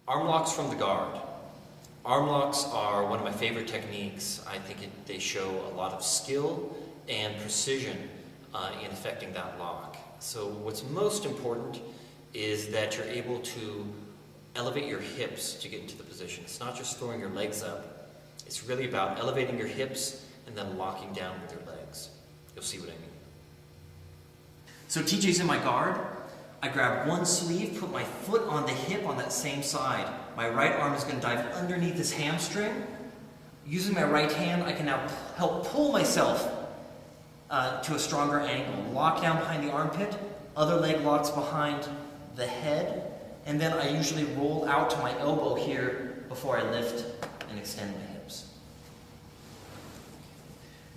Arm locks from the guard. Arm locks are one of my favorite techniques. I think they show a lot of skill and precision in effecting that lock. So what's most important is that you're able to elevate your hips to get into the position. It's not just throwing your legs up. It's really about elevating your hips and then locking down with your legs. You'll see what I mean. So TJ's in my guard. I grab one sleeve, put my foot on the hip on that same side. My right arm is going to dive underneath this hamstring. Using my right hand, I can now help pull myself to a stronger angle. Lock down behind the armpit, other leg locks behind the head, and then I usually roll out to my elbow here before I lift and extend my hips.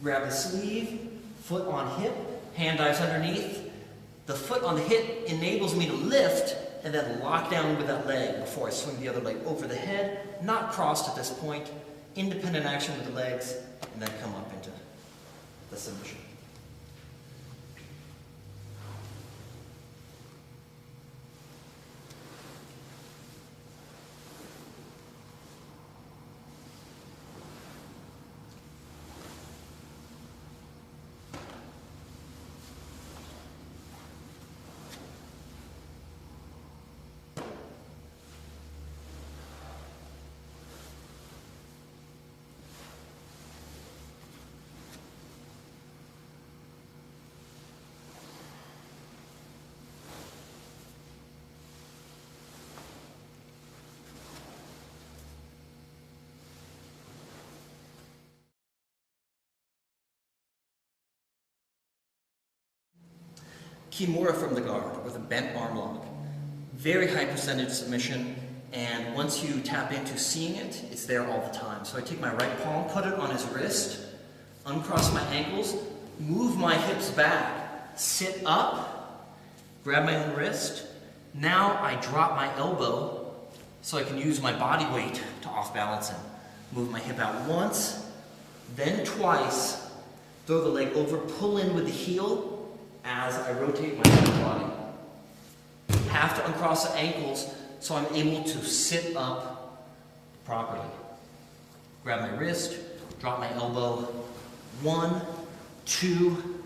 Grab the sleeve, foot on hip, hand dives underneath. The foot on the hip enables me to lift and then lock down with that leg before I swing the other leg over the head, not crossed at this point, independent action with the legs, and then come up into the submission. Kimura from the guard with a bent arm lock. Very high percentage submission, and once you tap into seeing it, it's there all the time. So I take my right palm, put it on his wrist, uncross my ankles, move my hips back, sit up, grab my own wrist. Now I drop my elbow so I can use my body weight to off balance him. Move my hip out once, then twice, throw the leg over, pull in with the heel, as I rotate my whole body. Have to uncross the ankles so I'm able to sit up properly. Grab my wrist, drop my elbow, 1, 2,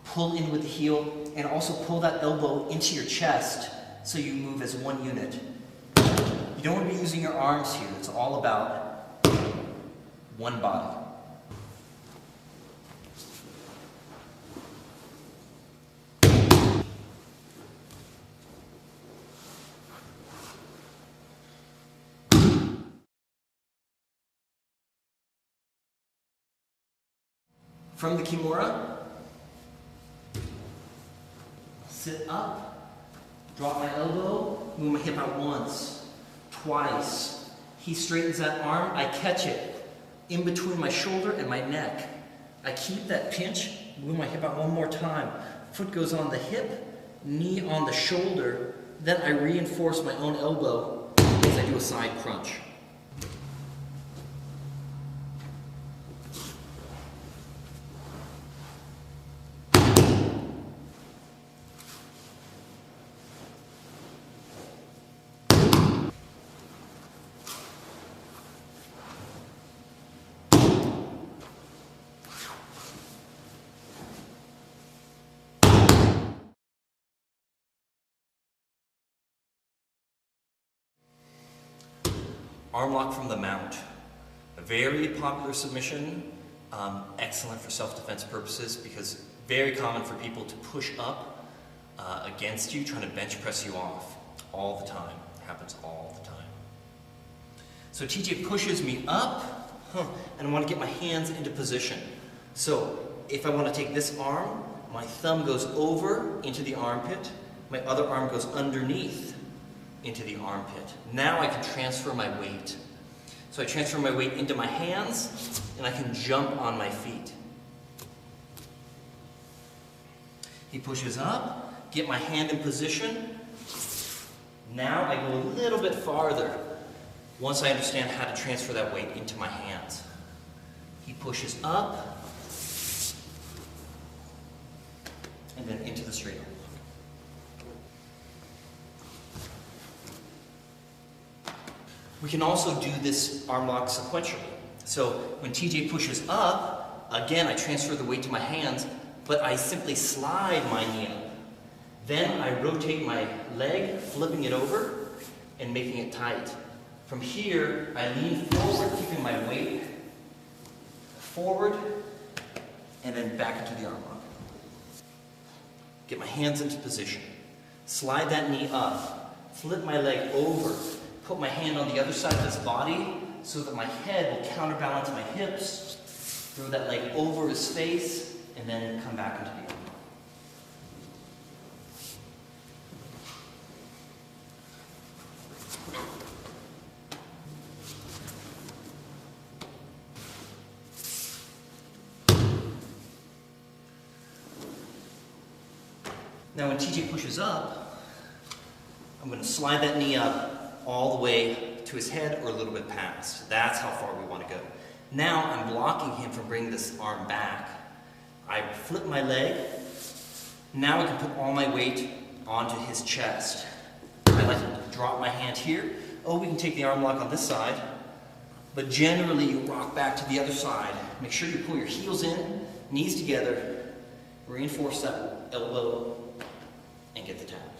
pull in with the heel, and also pull that elbow into your chest so you move as one unit. You don't want to be using your arms here. It's all about one body. From the Kimura, sit up, drop my elbow, move my hip out once, twice. He straightens that arm, I catch it in between my shoulder and my neck. I keep that pinch, move my hip out one more time. Foot goes on the hip, knee on the shoulder, then I reinforce my own elbow as I do a side crunch. Arm lock from the mount. A very popular submission, excellent for self-defense purposes because very common for people to push up against you, trying to bench press you off all the time. It happens all the time. So TJ pushes me up, and I want to get my hands into position. So if I want to take this arm, my thumb goes over into the armpit, my other arm goes underneath into the armpit. Now I can transfer my weight. So I transfer my weight into my hands, and I can jump on my feet. He pushes up, get my hand in position. Now I go a little bit farther once I understand how to transfer that weight into my hands. He pushes up, and then into the straight arm. We can also do this arm lock sequentially. So when TJ pushes up, again, I transfer the weight to my hands, but I simply slide my knee up. Then I rotate my leg, flipping it over and making it tight. From here, I lean forward, keeping my weight forward, and then back into the arm lock. Get my hands into position. Slide that knee up, flip my leg over, put my hand on the other side of his body so that my head will counterbalance my hips, throw that leg over his face, and then come back into the arm lock. Now when TJ pushes up, I'm going to slide that knee up all the way to his head or a little bit past. That's how far we want to go. Now I'm blocking him from bringing this arm back. I flip my leg. Now I can put all my weight onto his chest. I like to drop my hand here. Oh, we can take the arm lock on this side. But generally you rock back to the other side. Make sure you pull your heels in, knees together, reinforce that elbow, and get the tap.